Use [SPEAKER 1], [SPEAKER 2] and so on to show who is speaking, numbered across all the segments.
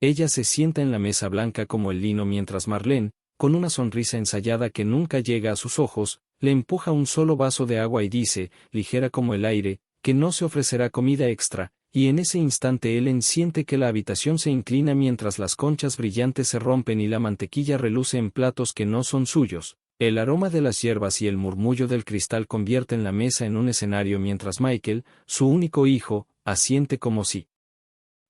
[SPEAKER 1] Ella se sienta en la mesa blanca como el lino mientras Marlene, con una sonrisa ensayada que nunca llega a sus ojos, le empuja un solo vaso de agua y dice, ligera como el aire, que no se ofrecerá comida extra, y en ese instante Ellen siente que la habitación se inclina mientras las conchas brillantes se rompen y la mantequilla reluce en platos que no son suyos. El aroma de las hierbas y el murmullo del cristal convierten la mesa en un escenario mientras Michael, su único hijo, asiente como si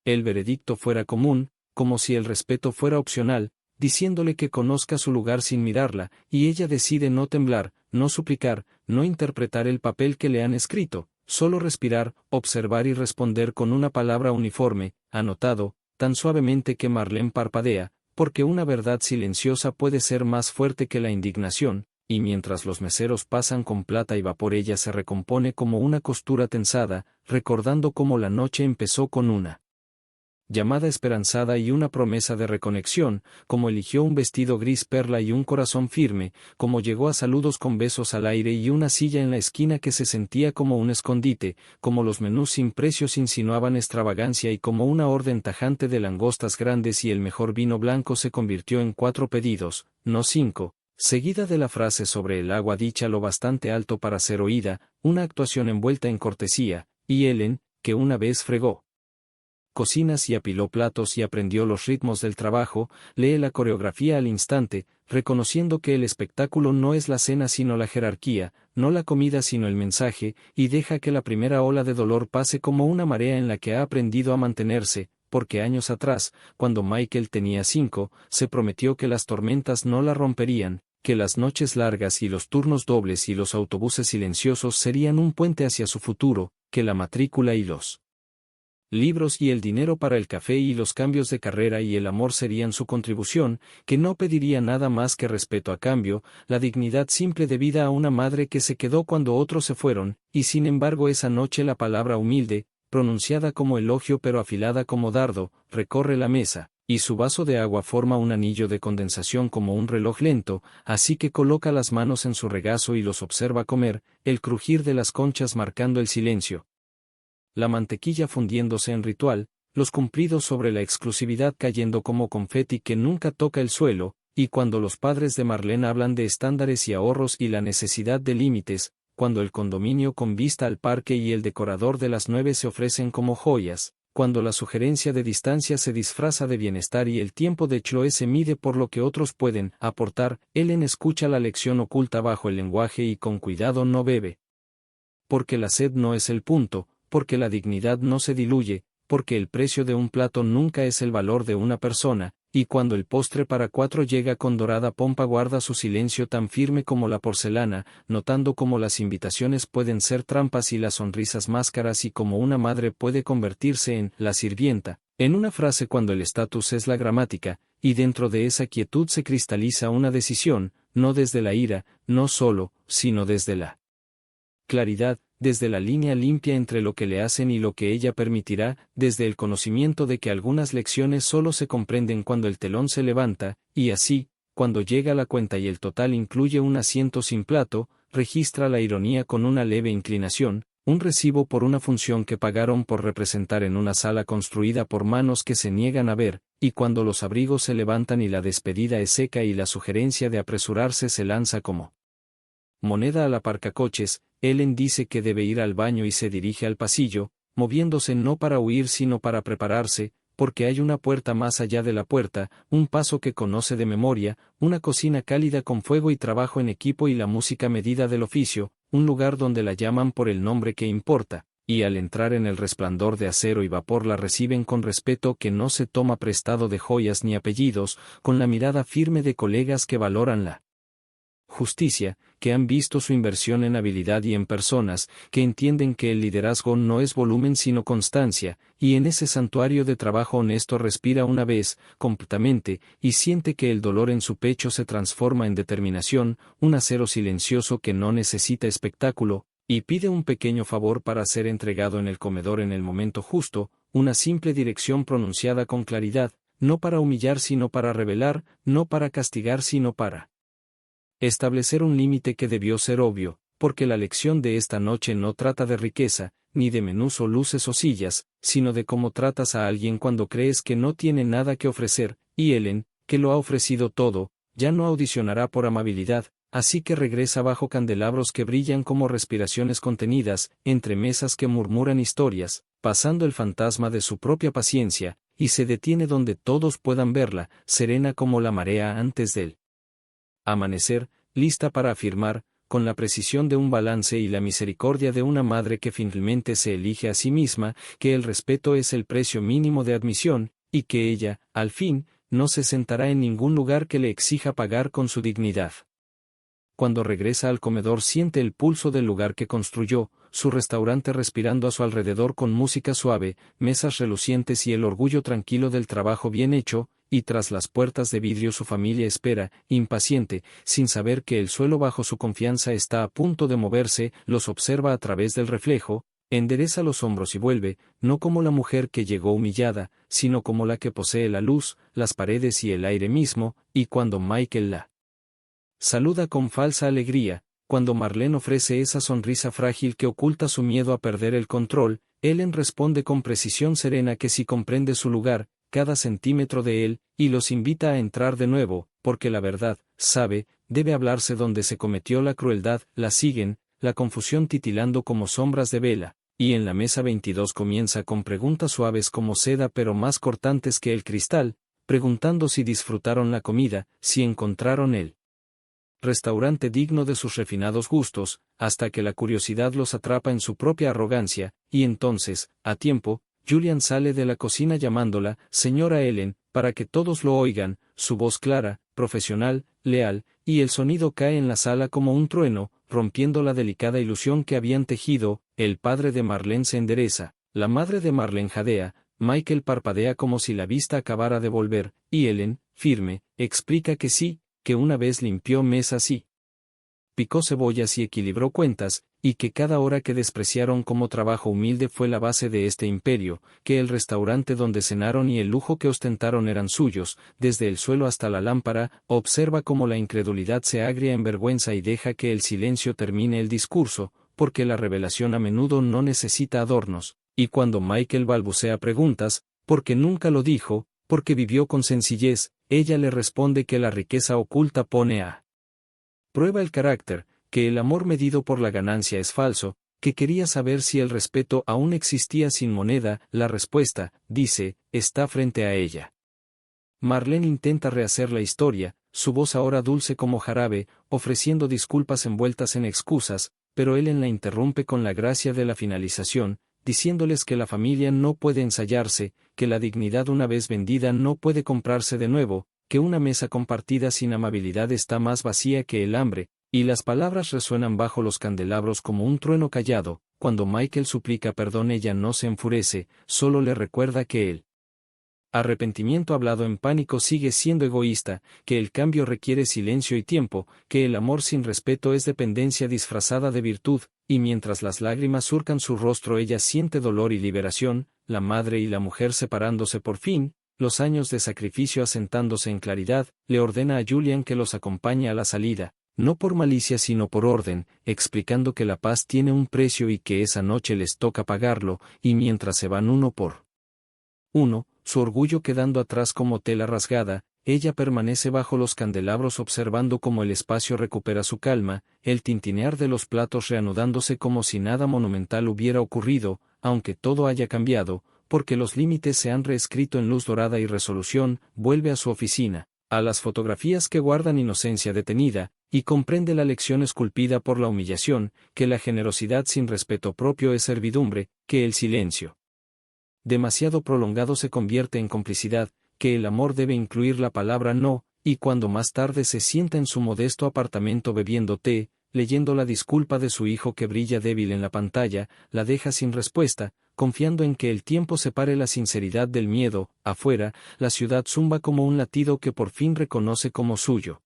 [SPEAKER 1] el veredicto fuera común, como si el respeto fuera opcional, diciéndole que conozca su lugar sin mirarla, y ella decide no temblar, no suplicar, no interpretar el papel que le han escrito, solo respirar, observar y responder con una palabra uniforme, anotado, tan suavemente que Marlene parpadea, porque una verdad silenciosa puede ser más fuerte que la indignación, y mientras los meseros pasan con plata y vapor ella se recompone como una costura tensada, recordando cómo la noche empezó con una llamada esperanzada y una promesa de reconexión, como eligió un vestido gris perla y un corazón firme, como llegó a saludos con besos al aire y una silla en la esquina que se sentía como un escondite, como los menús sin precios insinuaban extravagancia y como una orden tajante de langostas grandes y el mejor vino blanco se convirtió en 4 pedidos, no 5, seguida de la frase sobre el agua dicha lo bastante alto para ser oída, una actuación envuelta en cortesía, y Ellen, que una vez fregó cocinas y apiló platos y aprendió los ritmos del trabajo, lee la coreografía al instante, reconociendo que el espectáculo no es la cena sino la jerarquía, no la comida sino el mensaje, y deja que la primera ola de dolor pase como una marea en la que ha aprendido a mantenerse, porque años atrás, cuando Michael tenía 5, se prometió que las tormentas no la romperían, que las noches largas y los turnos dobles y los autobuses silenciosos serían un puente hacia su futuro, que la matrícula y los libros y el dinero para el café y los cambios de carrera y el amor serían su contribución, que no pediría nada más que respeto a cambio, la dignidad simple debida a una madre que se quedó cuando otros se fueron, y sin embargo esa noche la palabra humilde, pronunciada como elogio pero afilada como dardo, recorre la mesa, y su vaso de agua forma un anillo de condensación como un reloj lento, así que coloca las manos en su regazo y los observa comer, el crujir de las conchas marcando el silencio, la mantequilla fundiéndose en ritual, los cumplidos sobre la exclusividad cayendo como confeti que nunca toca el suelo, y cuando los padres de Marlene hablan de estándares y ahorros y la necesidad de límites, cuando el condominio con vista al parque y el decorador de las 9 se ofrecen como joyas, cuando la sugerencia de distancia se disfraza de bienestar y el tiempo de Chloe se mide por lo que otros pueden aportar, Ellen escucha la lección oculta bajo el lenguaje y con cuidado no bebe. Porque la sed no es el punto, porque la dignidad no se diluye, porque el precio de un plato nunca es el valor de una persona, y cuando el postre para 4 llega con dorada pompa guarda su silencio tan firme como la porcelana, notando cómo las invitaciones pueden ser trampas y las sonrisas máscaras y cómo una madre puede convertirse en la sirvienta, en una frase cuando el estatus es la gramática, y dentro de esa quietud se cristaliza una decisión, no desde la ira, no solo, sino desde la claridad, desde la línea limpia entre lo que le hacen y lo que ella permitirá, desde el conocimiento de que algunas lecciones solo se comprenden cuando el telón se levanta, y así, cuando llega la cuenta y el total incluye un asiento sin plato, registra la ironía con una leve inclinación, un recibo por una función que pagaron por representar en una sala construida por manos que se niegan a ver, y cuando los abrigos se levantan y la despedida es seca y la sugerencia de apresurarse se lanza como moneda al aparcacoches, Ellen dice que debe ir al baño y se dirige al pasillo, moviéndose no para huir sino para prepararse, porque hay una puerta más allá de la puerta, un paso que conoce de memoria, una cocina cálida con fuego y trabajo en equipo y la música medida del oficio, un lugar donde la llaman por el nombre que importa, y al entrar en el resplandor de acero y vapor la reciben con respeto que no se toma prestado de joyas ni apellidos, con la mirada firme de colegas que valoran la justicia, que han visto su inversión en habilidad y en personas, que entienden que el liderazgo no es volumen sino constancia, y en ese santuario de trabajo honesto respira una vez, completamente, y siente que el dolor en su pecho se transforma en determinación, un acero silencioso que no necesita espectáculo, y pide un pequeño favor para ser entregado en el comedor en el momento justo, una simple dirección pronunciada con claridad, no para humillar sino para revelar, no para castigar sino para establecer un límite que debió ser obvio, porque la lección de esta noche no trata de riqueza, ni de menús o luces o sillas, sino de cómo tratas a alguien cuando crees que no tiene nada que ofrecer, y Ellen, que lo ha ofrecido todo, ya no audicionará por amabilidad, así que regresa bajo candelabros que brillan como respiraciones contenidas, entre mesas que murmuran historias, pasando el fantasma de su propia paciencia, y se detiene donde todos puedan verla, serena como la marea antes del amanecer, lista para afirmar, con la precisión de un balance y la misericordia de una madre que finalmente se elige a sí misma, que el respeto es el precio mínimo de admisión, y que ella, al fin, no se sentará en ningún lugar que le exija pagar con su dignidad. Cuando regresa al comedor siente el pulso del lugar que construyó, su restaurante respirando a su alrededor con música suave, mesas relucientes y el orgullo tranquilo del trabajo bien hecho, y tras las puertas de vidrio su familia espera, impaciente, sin saber que el suelo bajo su confianza está a punto de moverse, los observa a través del reflejo, endereza los hombros y vuelve, no como la mujer que llegó humillada, sino como la que posee la luz, las paredes y el aire mismo, y cuando Michael la saluda con falsa alegría, cuando Marlene ofrece esa sonrisa frágil que oculta su miedo a perder el control, Ellen responde con precisión serena que si comprende su lugar, cada centímetro de él, y los invita a entrar de nuevo, porque la verdad, sabe, debe hablarse donde se cometió la crueldad, la siguen, la confusión titilando como sombras de vela, y en la mesa 22 comienza con preguntas suaves como seda pero más cortantes que el cristal, preguntando si disfrutaron la comida, si encontraron el restaurante digno de sus refinados gustos, hasta que la curiosidad los atrapa en su propia arrogancia, y entonces, a tiempo, Julian sale de la cocina llamándola, señora Ellen, para que todos lo oigan, su voz clara, profesional, leal, y el sonido cae en la sala como un trueno, rompiendo la delicada ilusión que habían tejido, el padre de Marlene se endereza, la madre de Marlene jadea, Michael parpadea como si la vista acabara de volver, y Ellen, firme, explica que sí, que una vez limpió mesas y picó cebollas y equilibró cuentas, y que cada hora que despreciaron como trabajo humilde fue la base de este imperio, que el restaurante donde cenaron y el lujo que ostentaron eran suyos, desde el suelo hasta la lámpara, observa cómo la incredulidad se agria en vergüenza y deja que el silencio termine el discurso, porque la revelación a menudo no necesita adornos, y cuando Michael balbucea preguntas, porque nunca lo dijo, porque vivió con sencillez, ella le responde que la riqueza oculta pone a prueba el carácter, que el amor medido por la ganancia es falso, que quería saber si el respeto aún existía sin moneda, la respuesta, dice, está frente a ella. Marlene intenta rehacer la historia, su voz ahora dulce como jarabe, ofreciendo disculpas envueltas en excusas, pero Ellen la interrumpe con la gracia de la finalización, diciéndoles que la familia no puede ensayarse, que la dignidad una vez vendida no puede comprarse de nuevo, que una mesa compartida sin amabilidad está más vacía que el hambre, y las palabras resuenan bajo los candelabros como un trueno callado. Cuando Michael suplica perdón ella no se enfurece, solo le recuerda que el arrepentimiento hablado en pánico sigue siendo egoísta, que el cambio requiere silencio y tiempo, que el amor sin respeto es dependencia disfrazada de virtud, y mientras las lágrimas surcan su rostro ella siente dolor y liberación, la madre y la mujer separándose por fin, los años de sacrificio asentándose en claridad, le ordena a Julian que los acompañe a la salida, no por malicia sino por orden, explicando que la paz tiene un precio y que esa noche les toca pagarlo, y mientras se van uno por uno, su orgullo quedando atrás como tela rasgada, ella permanece bajo los candelabros observando cómo el espacio recupera su calma, el tintinear de los platos reanudándose como si nada monumental hubiera ocurrido, aunque todo haya cambiado, porque los límites se han reescrito en luz dorada y resolución, vuelve a su oficina, a las fotografías que guardan inocencia detenida, y comprende la lección esculpida por la humillación, que la generosidad sin respeto propio es servidumbre, que el silencio demasiado prolongado se convierte en complicidad, que el amor debe incluir la palabra no, y cuando más tarde se sienta en su modesto apartamento bebiendo té, leyendo la disculpa de su hijo que brilla débil en la pantalla, la deja sin respuesta, confiando en que el tiempo separe la sinceridad del miedo. Afuera, la ciudad zumba como un latido que por fin reconoce como suyo.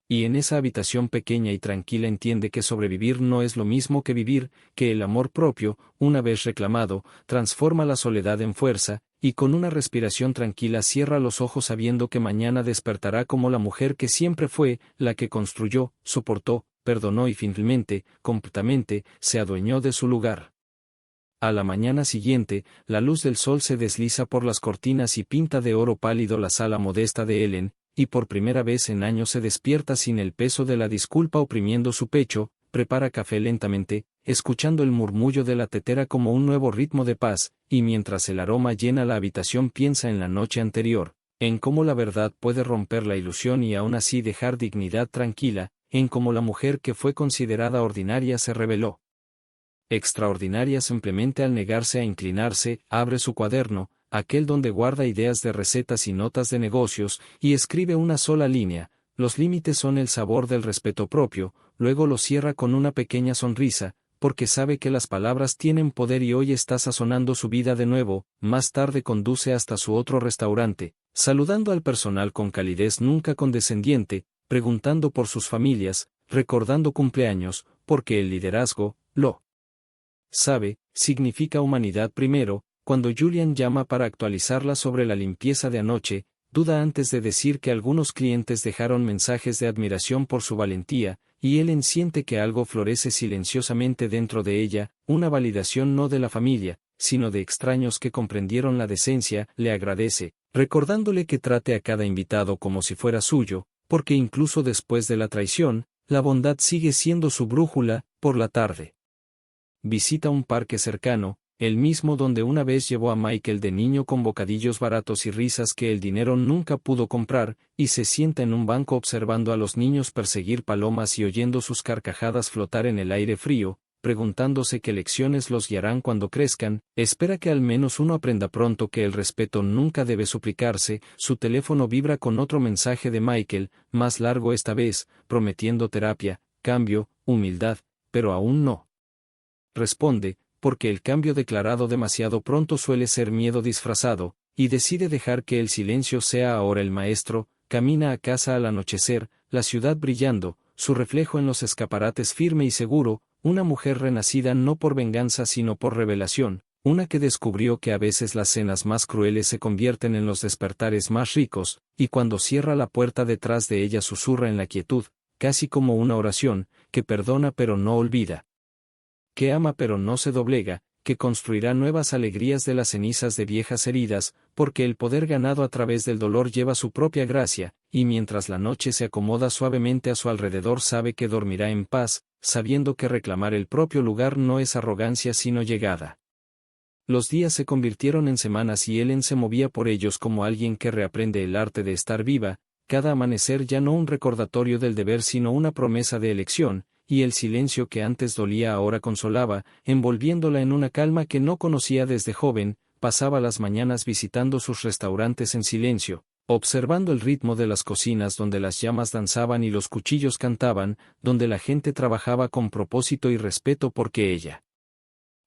[SPEAKER 1] Y en esa habitación pequeña y tranquila entiende que sobrevivir no es lo mismo que vivir, que el amor propio, una vez reclamado, transforma la soledad en fuerza, y con una respiración tranquila cierra los ojos sabiendo que mañana despertará como la mujer que siempre fue, la que construyó, soportó, perdonó y finalmente, completamente, se adueñó de su lugar. A la mañana siguiente, la luz del sol se desliza por las cortinas y pinta de oro pálido la sala modesta de Ellen, y por primera vez en años se despierta sin el peso de la disculpa oprimiendo su pecho, prepara café lentamente, escuchando el murmullo de la tetera como un nuevo ritmo de paz, y mientras el aroma llena la habitación piensa en la noche anterior, en cómo la verdad puede romper la ilusión y aún así dejar dignidad tranquila, en cómo la mujer que fue considerada ordinaria se reveló extraordinaria simplemente al negarse a inclinarse, abre su cuaderno, aquel donde guarda ideas de recetas y notas de negocios, y escribe una sola línea: los límites son el sabor del respeto propio, luego lo cierra con una pequeña sonrisa, porque sabe que las palabras tienen poder y hoy está sazonando su vida de nuevo. Más tarde conduce hasta su otro restaurante, saludando al personal con calidez nunca condescendiente, preguntando por sus familias, recordando cumpleaños, porque el liderazgo, lo sabe, significa humanidad primero. Cuando Julian llama para actualizarla sobre la limpieza de anoche, duda antes de decir que algunos clientes dejaron mensajes de admiración por su valentía, y Ellen siente que algo florece silenciosamente dentro de ella, una validación no de la familia, sino de extraños que comprendieron la decencia. Le agradece, recordándole que trate a cada invitado como si fuera suyo, porque incluso después de la traición, la bondad sigue siendo su brújula. Por la tarde visita un parque cercano, el mismo donde una vez llevó a Michael de niño con bocadillos baratos y risas que el dinero nunca pudo comprar, y se sienta en un banco observando a los niños perseguir palomas y oyendo sus carcajadas flotar en el aire frío, preguntándose qué lecciones los guiarán cuando crezcan. Espera que al menos uno aprenda pronto que el respeto nunca debe suplicarse. Su teléfono vibra con otro mensaje de Michael, más largo esta vez, prometiendo terapia, cambio, humildad, pero aún no responde, porque el cambio declarado demasiado pronto suele ser miedo disfrazado, y decide dejar que el silencio sea ahora el maestro. Camina a casa al anochecer, la ciudad brillando, su reflejo en los escaparates firme y seguro, una mujer renacida no por venganza sino por revelación, una que descubrió que a veces las cenas más crueles se convierten en los despertares más ricos, y cuando cierra la puerta detrás de ella susurra en la quietud, casi como una oración, que perdona pero no olvida, que ama pero no se doblega, que construirá nuevas alegrías de las cenizas de viejas heridas, porque el poder ganado a través del dolor lleva su propia gracia, y mientras la noche se acomoda suavemente a su alrededor sabe que dormirá en paz, sabiendo que reclamar el propio lugar no es arrogancia sino llegada. Los días se convirtieron en semanas y Ellen se movía por ellos como alguien que reaprende el arte de estar viva, cada amanecer ya no un recordatorio del deber sino una promesa de elección, y el silencio que antes dolía ahora consolaba, envolviéndola en una calma que no conocía desde joven. Pasaba las mañanas visitando sus restaurantes en silencio, observando el ritmo de las cocinas donde las llamas danzaban y los cuchillos cantaban, donde la gente trabajaba con propósito y respeto porque ella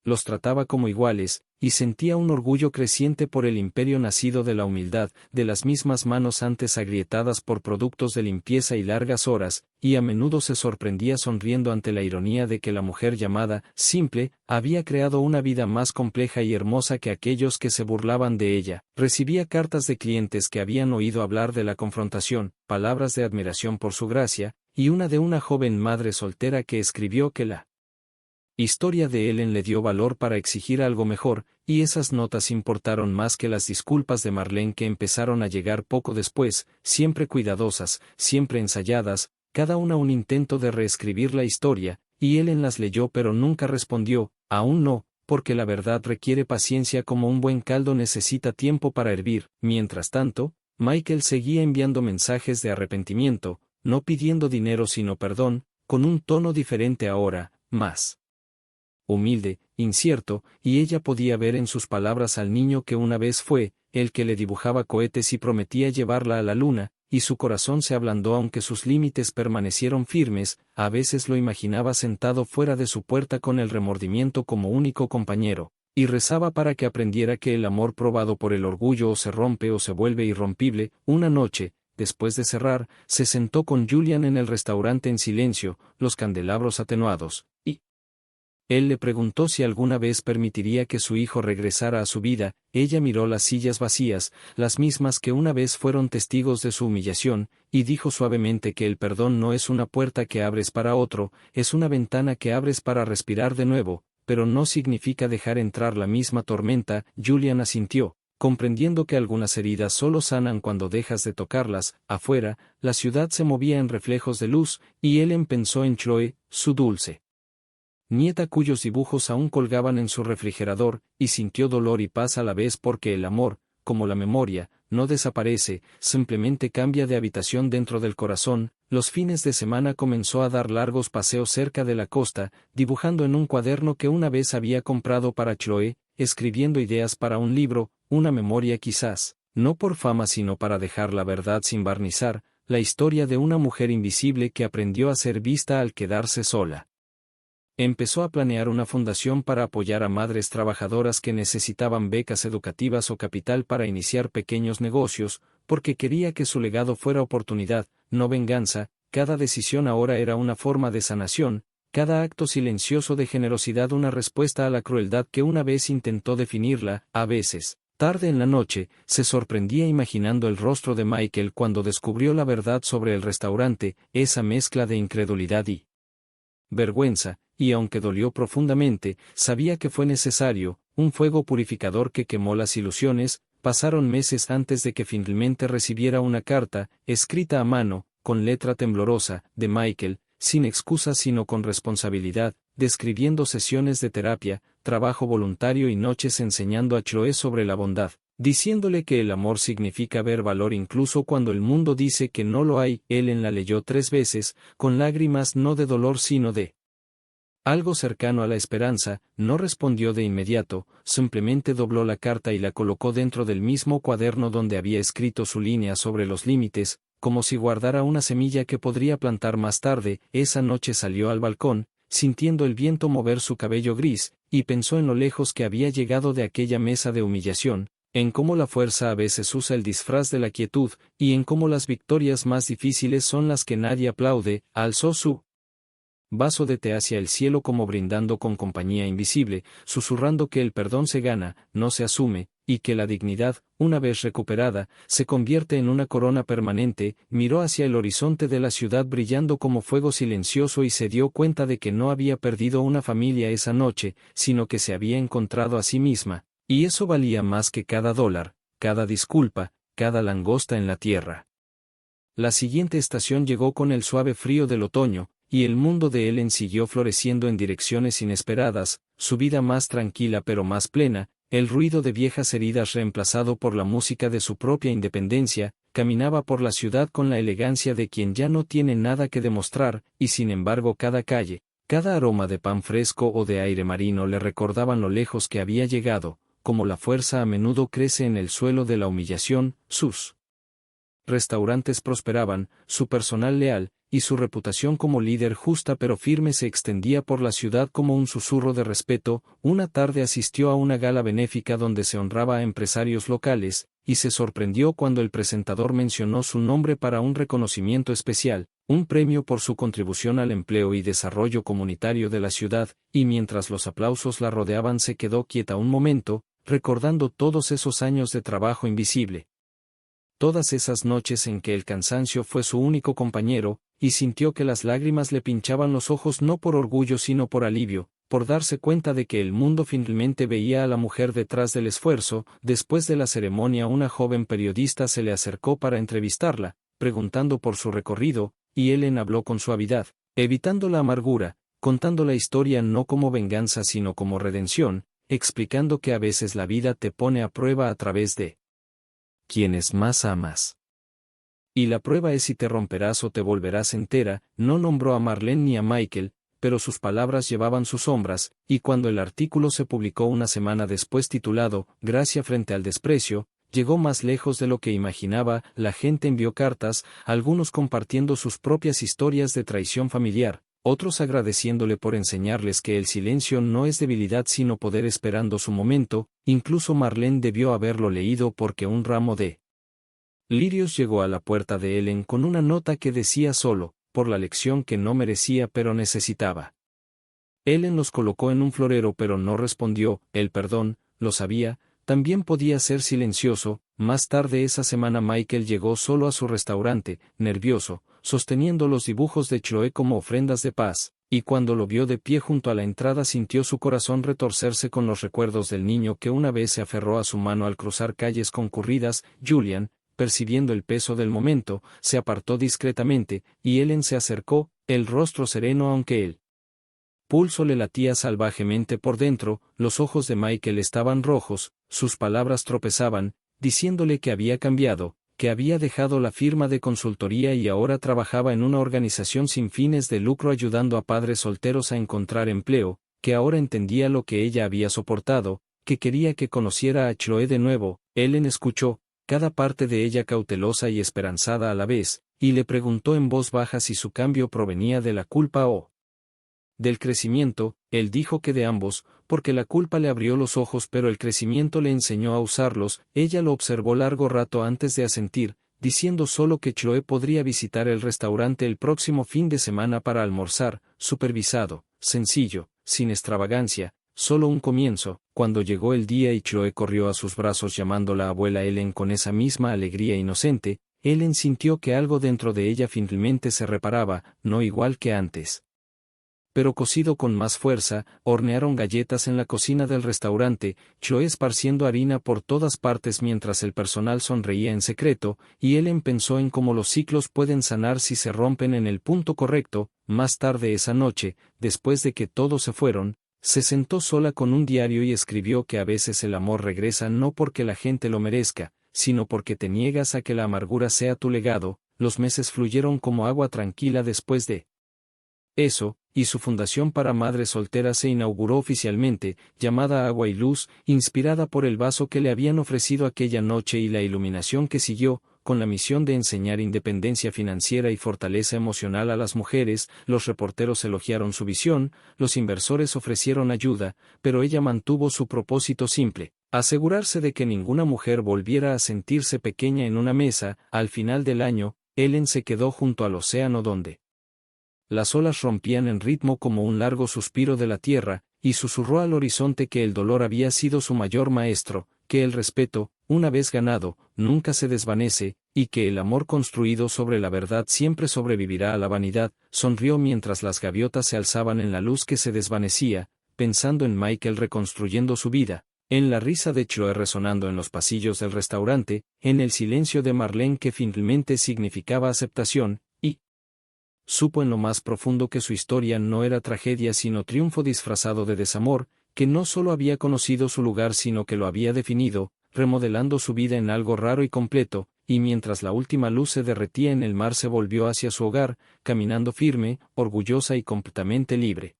[SPEAKER 1] los trataba como iguales, y sentía un orgullo creciente por el imperio nacido de la humildad, de las mismas manos antes agrietadas por productos de limpieza y largas horas, y a menudo se sorprendía sonriendo ante la ironía de que la mujer llamada simple había creado una vida más compleja y hermosa que aquellos que se burlaban de ella. Recibía cartas de clientes que habían oído hablar de la confrontación, palabras de admiración por su gracia, y una de una joven madre soltera que escribió que la historia de Ellen le dio valor para exigir algo mejor, y esas notas importaron más que las disculpas de Marlene que empezaron a llegar poco después, siempre cuidadosas, siempre ensayadas, cada una un intento de reescribir la historia, y Ellen las leyó pero nunca respondió, aún no, porque la verdad requiere paciencia como un buen caldo necesita tiempo para hervir. Mientras tanto, Michael seguía enviando mensajes de arrepentimiento, no pidiendo dinero sino perdón, con un tono diferente ahora, más humilde, incierto, y ella podía ver en sus palabras al niño que una vez fue, el que le dibujaba cohetes y prometía llevarla a la luna, y su corazón se ablandó aunque sus límites permanecieron firmes. A veces lo imaginaba sentado fuera de su puerta con el remordimiento como único compañero, y rezaba para que aprendiera que el amor probado por el orgullo o se rompe o se vuelve irrompible. Una noche, después de cerrar, se sentó con Julian en el restaurante en silencio, los candelabros atenuados, y él le preguntó si alguna vez permitiría que su hijo regresara a su vida. Ella miró las sillas vacías, las mismas que una vez fueron testigos de su humillación, y dijo suavemente que el perdón no es una puerta que abres para otro, es una ventana que abres para respirar de nuevo. pero no significa dejar entrar la misma tormenta. Julian asintió, comprendiendo que algunas heridas solo sanan cuando dejas de tocarlas. Afuera, la ciudad se movía en reflejos de luz, y Ellen pensó en Chloe, su dulce nieta cuyos dibujos aún colgaban en su refrigerador, y sintió dolor y paz a la vez porque el amor, como la memoria, no desaparece, simplemente cambia de habitación dentro del corazón. Los fines de semana comenzó a dar largos paseos cerca de la costa, dibujando en un cuaderno que una vez había comprado para Chloe, escribiendo ideas para un libro, una memoria quizás, no por fama sino para dejar la verdad sin barnizar, la historia de una mujer invisible que aprendió a ser vista al quedarse sola. Empezó a planear una fundación para apoyar a madres trabajadoras que necesitaban becas educativas o capital para iniciar pequeños negocios, porque quería que su legado fuera oportunidad, no venganza. Cada decisión ahora era una forma de sanación, cada acto silencioso de generosidad una respuesta a la crueldad que una vez intentó definirla. A veces, tarde en la noche, se sorprendía imaginando el rostro de Michael cuando descubrió la verdad sobre el restaurante, esa mezcla de incredulidad y vergüenza, y aunque dolió profundamente, sabía que fue necesario, un fuego purificador que quemó las ilusiones. Pasaron meses antes de que finalmente recibiera una carta, escrita a mano, con letra temblorosa, de Michael, sin excusas sino con responsabilidad, describiendo sesiones de terapia, trabajo voluntario y noches enseñando a Chloe sobre la bondad, diciéndole que el amor significa ver valor incluso cuando el mundo dice que no lo hay. Ellen la leyó 3 veces, con lágrimas no de dolor sino de algo cercano a la esperanza. No respondió de inmediato, simplemente dobló la carta y la colocó dentro del mismo cuaderno donde había escrito su línea sobre los límites, como si guardara una semilla que podría plantar más tarde. Esa noche salió al balcón, sintiendo el viento mover su cabello gris, y pensó en lo lejos que había llegado de aquella mesa de humillación, en cómo la fuerza a veces usa el disfraz de la quietud, y en cómo las victorias más difíciles son las que nadie aplaude. Alzó su vaso de té hacia el cielo como brindando con compañía invisible, susurrando que el perdón se gana, no se asume, y que la dignidad, una vez recuperada, se convierte en una corona permanente. Miró hacia el horizonte de la ciudad brillando como fuego silencioso y se dio cuenta de que no había perdido una familia esa noche, sino que se había encontrado a sí misma, y eso valía más que cada dólar, cada disculpa, cada langosta en la tierra. La siguiente estación llegó con el suave frío del otoño, y el mundo de Ellen siguió floreciendo en direcciones inesperadas, su vida más tranquila pero más plena, el ruido de viejas heridas reemplazado por la música de su propia independencia. Caminaba por la ciudad con la elegancia de quien ya no tiene nada que demostrar, y sin embargo cada calle, cada aroma de pan fresco o de aire marino le recordaban lo lejos que había llegado, como la fuerza a menudo crece en el suelo de la humillación. Sus restaurantes prosperaban, su personal leal, y su reputación como líder justa pero firme se extendía por la ciudad como un susurro de respeto. Una tarde asistió a una gala benéfica donde se honraba a empresarios locales, y se sorprendió cuando el presentador mencionó su nombre para un reconocimiento especial, un premio por su contribución al empleo y desarrollo comunitario de la ciudad, y mientras los aplausos la rodeaban se quedó quieta un momento, recordando todos esos años de trabajo invisible. Todas esas noches en que el cansancio fue su único compañero, y sintió que las lágrimas le pinchaban los ojos no por orgullo sino por alivio, por darse cuenta de que el mundo finalmente veía a la mujer detrás del esfuerzo. Después de la ceremonia una joven periodista se le acercó para entrevistarla, preguntando por su recorrido, y Ellen habló con suavidad, evitando la amargura, contando la historia no como venganza sino como redención, explicando que a veces la vida te pone a prueba a través de quienes más amas. Y la prueba es si te romperás o te volverás entera. No nombró a Marlene ni a Michael, pero sus palabras llevaban sus sombras, y cuando el artículo se publicó una semana después titulado Gracia frente al desprecio, llegó más lejos de lo que imaginaba. La gente envió cartas, algunos compartiendo sus propias historias de traición familiar, otros agradeciéndole por enseñarles que el silencio no es debilidad sino poder esperando su momento. Incluso Marlene debió haberlo leído porque un ramo de lirios llegó a la puerta de Ellen con una nota que decía solo, por la lección que no merecía pero necesitaba. Ellen los colocó en un florero pero no respondió. El perdón, lo sabía, también podía ser silencioso. Más tarde esa semana Michael llegó solo a su restaurante, nervioso, sosteniendo los dibujos de Chloe como ofrendas de paz. y cuando lo vio de pie junto a la entrada sintió su corazón retorcerse con los recuerdos del niño que una vez se aferró a su mano al cruzar calles concurridas. Julian, percibiendo el peso del momento, se apartó discretamente, y Ellen se acercó, el rostro sereno aunque el pulso le latía salvajemente por dentro. Los ojos de Michael estaban rojos, sus palabras tropezaban, diciéndole que había cambiado, que había dejado la firma de consultoría y ahora trabajaba en una organización sin fines de lucro ayudando a padres solteros a encontrar empleo, que ahora entendía lo que ella había soportado, que quería que conociera a Chloe de nuevo. Ellen escuchó, cada parte de ella cautelosa y esperanzada a la vez, y le preguntó en voz baja si su cambio provenía de la culpa o del crecimiento. Él dijo que de ambos, porque la culpa le abrió los ojos pero el crecimiento le enseñó a usarlos. Ella lo observó largo rato antes de asentir, diciendo solo que Chloe podría visitar el restaurante el próximo fin de semana para almorzar, supervisado, sencillo, sin extravagancia, solo un comienzo. Cuando llegó el día y Chloe corrió a sus brazos llamándola abuela Ellen con esa misma alegría inocente, Ellen sintió que algo dentro de ella finalmente se reparaba, no igual que antes, pero cocido con más fuerza. Hornearon galletas en la cocina del restaurante, Chloe esparciendo harina por todas partes mientras el personal sonreía en secreto, y Ellen pensó en cómo los ciclos pueden sanar si se rompen en el punto correcto. Más tarde esa noche, después de que todos se fueron, se sentó sola con un diario y escribió que a veces el amor regresa no porque la gente lo merezca, sino porque te niegas a que la amargura sea tu legado. Los meses fluyeron como agua tranquila después de eso, y su fundación para madres solteras se inauguró oficialmente, llamada Agua y Luz, inspirada por el vaso que le habían ofrecido aquella noche y la iluminación que siguió, con la misión de enseñar independencia financiera y fortaleza emocional a las mujeres. Los reporteros elogiaron su visión, los inversores ofrecieron ayuda, pero ella mantuvo su propósito simple: asegurarse de que ninguna mujer volviera a sentirse pequeña en una mesa. Al final del año, Ellen se quedó junto al océano donde las olas rompían en ritmo como un largo suspiro de la tierra, y susurró al horizonte que el dolor había sido su mayor maestro, que el respeto, una vez ganado, nunca se desvanece, y que el amor construido sobre la verdad siempre sobrevivirá a la vanidad. Sonrió mientras las gaviotas se alzaban en la luz que se desvanecía, pensando en Michael reconstruyendo su vida, en la risa de Chloe resonando en los pasillos del restaurante, en el silencio de Marlene que finalmente significaba aceptación, y supo en lo más profundo que su historia no era tragedia sino triunfo disfrazado de desamor, que no solo había conocido su lugar sino que lo había definido, remodelando su vida en algo raro y completo. Y mientras la última luz se derretía en el mar se volvió hacia su hogar, caminando firme, orgullosa y completamente libre.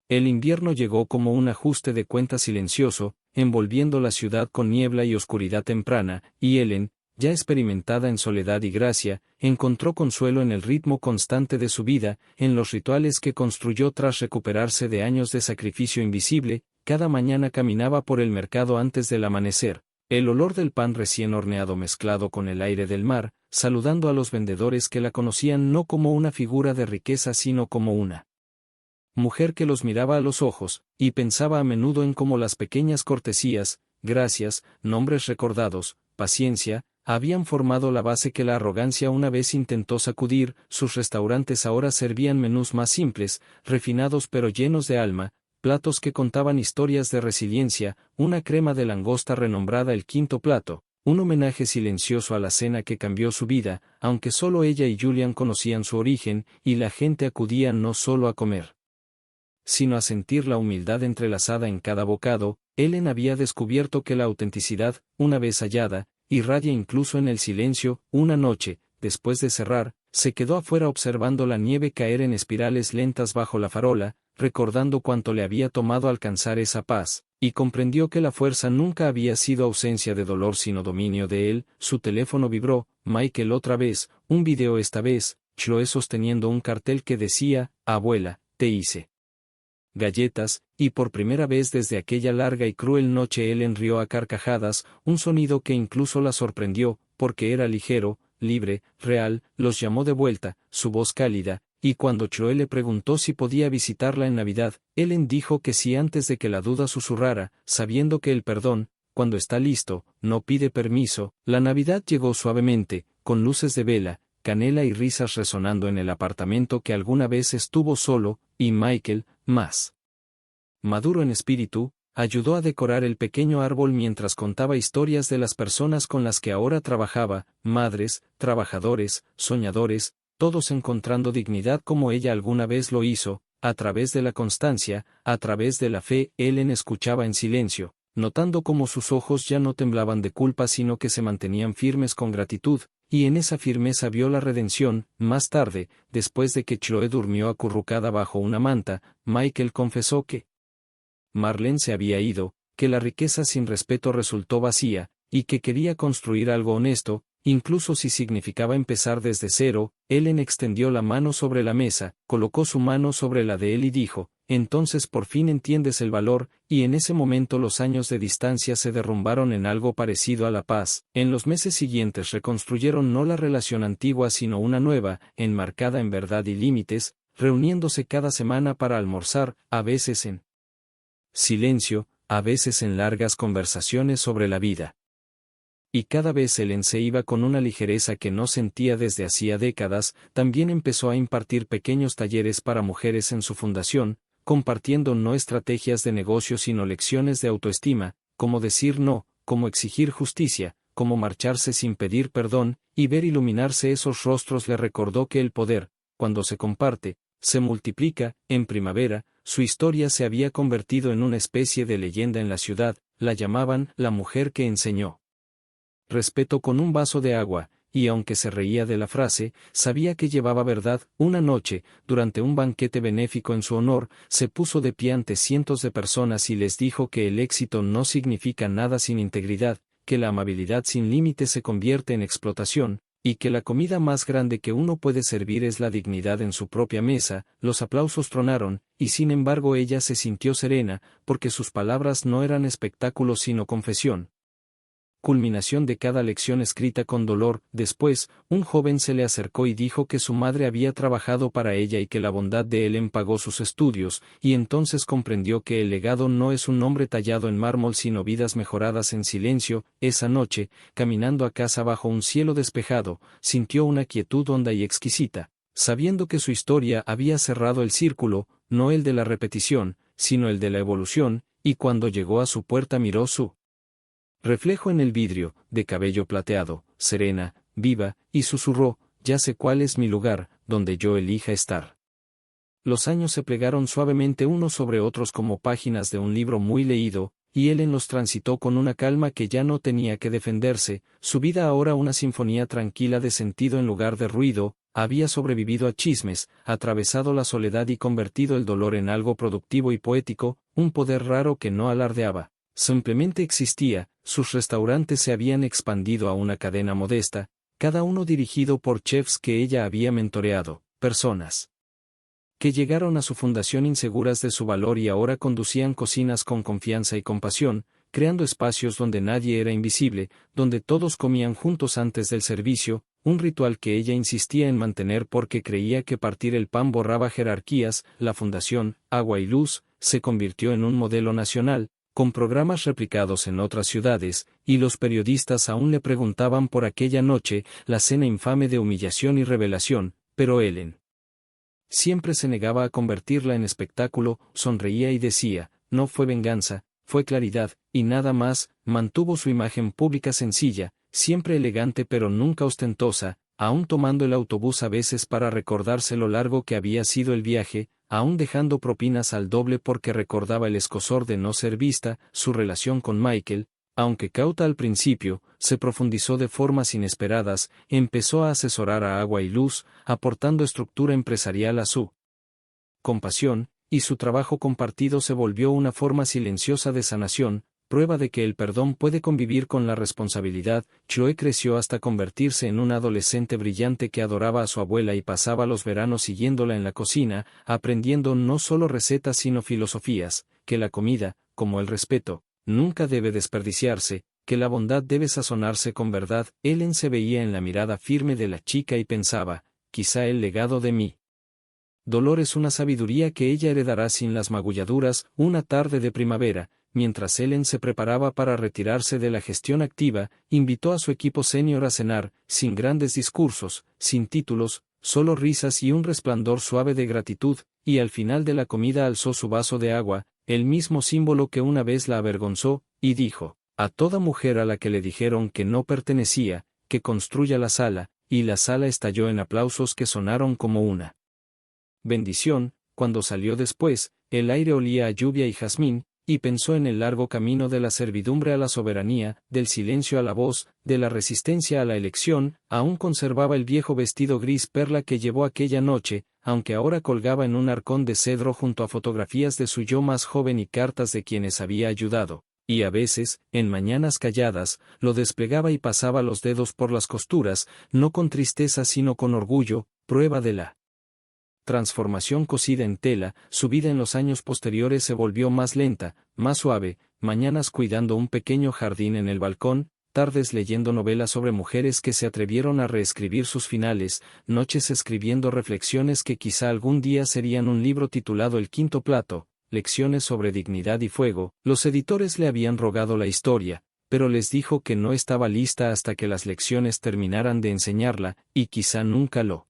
[SPEAKER 1] El invierno llegó como un ajuste de cuentas silencioso, envolviendo la ciudad con niebla y oscuridad temprana, y Ellen, ya experimentada en soledad y gracia, encontró consuelo en el ritmo constante de su vida, en los rituales que construyó tras recuperarse de años de sacrificio invisible. Cada mañana caminaba por el mercado antes del amanecer, el olor del pan recién horneado mezclado con el aire del mar, saludando a los vendedores que la conocían no como una figura de riqueza sino como una mujer que los miraba a los ojos, y pensaba a menudo en cómo las pequeñas cortesías, gracias, nombres recordados, paciencia, habían formado la base que la arrogancia una vez intentó sacudir. Sus restaurantes ahora servían menús más simples, refinados pero llenos de alma, platos que contaban historias de resiliencia, una crema de langosta renombrada el quinto plato, un homenaje silencioso a la cena que cambió su vida, aunque solo ella y Julian conocían su origen, y la gente acudía no solo a comer, sino a sentir la humildad entrelazada en cada bocado. Ellen había descubierto que la autenticidad, una vez hallada, irradia incluso en el silencio. Una noche, después de cerrar, se quedó afuera observando la nieve caer en espirales lentas bajo la farola, recordando cuánto le había tomado alcanzar esa paz, y comprendió que la fuerza nunca había sido ausencia de dolor sino dominio de él. Su teléfono vibró. Michael otra vez, un video esta vez, Chloe sosteniendo un cartel que decía: abuela, te hice galletas, y por primera vez desde aquella larga y cruel noche Ellen rió a carcajadas, un sonido que incluso la sorprendió, porque era ligero, libre, real. Los llamó de vuelta, su voz cálida, y cuando Chloe le preguntó si podía visitarla en Navidad, Ellen dijo que sí antes de que la duda susurrara, sabiendo que el perdón, cuando está listo, no pide permiso. La Navidad llegó suavemente, con luces de vela, canela y risas resonando en el apartamento que alguna vez estuvo solo, y Michael, más maduro en espíritu, ayudó a decorar el pequeño árbol mientras contaba historias de las personas con las que ahora trabajaba, madres, trabajadores, soñadores, todos encontrando dignidad como ella alguna vez lo hizo, a través de la constancia, a través de la fe. Ellen escuchaba en silencio, notando cómo sus ojos ya no temblaban de culpa sino que se mantenían firmes con gratitud, y en esa firmeza vio la redención. Más tarde, después de que Chloe durmió acurrucada bajo una manta, Michael confesó que Marlene se había ido, que la riqueza sin respeto resultó vacía, y que quería construir algo honesto, incluso si significaba empezar desde cero. Ellen extendió la mano sobre la mesa, colocó su mano sobre la de él y dijo, entonces por fin entiendes el valor, y en ese momento los años de distancia se derrumbaron en algo parecido a la paz. En los meses siguientes reconstruyeron no la relación antigua sino una nueva, enmarcada en verdad y límites, reuniéndose cada semana para almorzar, a veces en silencio, a veces en largas conversaciones sobre la vida. Y cada vez Ellen se iba con una ligereza que no sentía desde hacía décadas. También empezó a impartir pequeños talleres para mujeres en su fundación, compartiendo no estrategias de negocio sino lecciones de autoestima, cómo decir no, cómo exigir justicia, cómo marcharse sin pedir perdón, y ver iluminarse esos rostros le recordó que el poder, cuando se comparte, se multiplica. En primavera, su historia se había convertido en una especie de leyenda en la ciudad. La llamaban la mujer que enseñó respeto con un vaso de agua, y aunque se reía de la frase, sabía que llevaba verdad. Una noche, durante un banquete benéfico en su honor, se puso de pie ante cientos de personas y les dijo que el éxito no significa nada sin integridad, que la amabilidad sin límites se convierte en explotación, y que la comida más grande que uno puede servir es la dignidad en su propia mesa. Los aplausos tronaron, y sin embargo ella se sintió serena, porque sus palabras no eran espectáculo sino confesión. Culminación de cada lección escrita con dolor. Después, un joven se le acercó y dijo que su madre había trabajado para ella y que la bondad de Ellen pagó sus estudios, y entonces comprendió que el legado no es un nombre tallado en mármol sino vidas mejoradas en silencio. Esa noche, caminando a casa bajo un cielo despejado, sintió una quietud honda y exquisita, sabiendo que su historia había cerrado el círculo, no el de la repetición, sino el de la evolución, y cuando llegó a su puerta miró su reflejo en el vidrio, de cabello plateado, serena, viva, y susurró, ya sé cuál es mi lugar, donde yo elija estar. Los años se plegaron suavemente unos sobre otros como páginas de un libro muy leído, y Ellen los transitó con una calma que ya no tenía que defenderse. Su vida ahora una sinfonía tranquila de sentido en lugar de ruido. Había sobrevivido a chismes, atravesado la soledad y convertido el dolor en algo productivo y poético, un poder raro que no alardeaba, simplemente existía. Sus restaurantes se habían expandido a una cadena modesta, cada uno dirigido por chefs que ella había mentoreado, personas que llegaron a su fundación inseguras de su valor y ahora conducían cocinas con confianza y compasión, creando espacios donde nadie era invisible, donde todos comían juntos antes del servicio, un ritual que ella insistía en mantener porque creía que partir el pan borraba jerarquías. La Fundación Agua y Luz se convirtió en un modelo nacional, con programas replicados en otras ciudades, y los periodistas aún le preguntaban por aquella noche, la cena infame de humillación y revelación, pero Ellen siempre se negaba a convertirla en espectáculo. Sonreía y decía, no fue venganza, fue claridad, y nada más. Mantuvo su imagen pública sencilla, siempre elegante pero nunca ostentosa, aún tomando el autobús a veces para recordarse lo largo que había sido el viaje, aún dejando propinas al doble porque recordaba el escozor de no ser vista. Su relación con Michael, aunque cauta al principio, se profundizó de formas inesperadas. Empezó a asesorar a Agua y Luz, aportando estructura empresarial a su compasión, y su trabajo compartido se volvió una forma silenciosa de sanación, prueba de que el perdón puede convivir con la responsabilidad. Chloe creció hasta convertirse en una adolescente brillante que adoraba a su abuela y pasaba los veranos siguiéndola en la cocina, aprendiendo no solo recetas sino filosofías, que la comida, como el respeto, nunca debe desperdiciarse, que la bondad debe sazonarse con verdad. Ellen se veía en la mirada firme de la chica y pensaba, quizá el legado de mi dolor es una sabiduría que ella heredará sin las magulladuras. Una tarde de primavera, mientras Ellen se preparaba para retirarse de la gestión activa, invitó a su equipo senior a cenar, sin grandes discursos, sin títulos, solo risas y un resplandor suave de gratitud, y al final de la comida alzó su vaso de agua, el mismo símbolo que una vez la avergonzó, y dijo, a toda mujer a la que le dijeron que no pertenecía, que construya la sala, y la sala estalló en aplausos que sonaron como una bendición. Cuando salió después, el aire olía a lluvia y jazmín, y pensó en el largo camino de la servidumbre a la soberanía, del silencio a la voz, de la resistencia a la elección. Aún conservaba el viejo vestido gris perla que llevó aquella noche, aunque ahora colgaba en un arcón de cedro junto a fotografías de su yo más joven y cartas de quienes había ayudado, y a veces, en mañanas calladas, lo desplegaba y pasaba los dedos por las costuras, no con tristeza sino con orgullo, prueba de la transformación cosida en tela. Su vida en los años posteriores se volvió más lenta, más suave, mañanas cuidando un pequeño jardín en el balcón, tardes leyendo novelas sobre mujeres que se atrevieron a reescribir sus finales, noches escribiendo reflexiones que quizá algún día serían un libro titulado El quinto plato, lecciones sobre dignidad y fuego. Los editores le habían rogado la historia, pero les dijo que no estaba lista hasta que las lecciones terminaran de enseñarla, y quizá nunca lo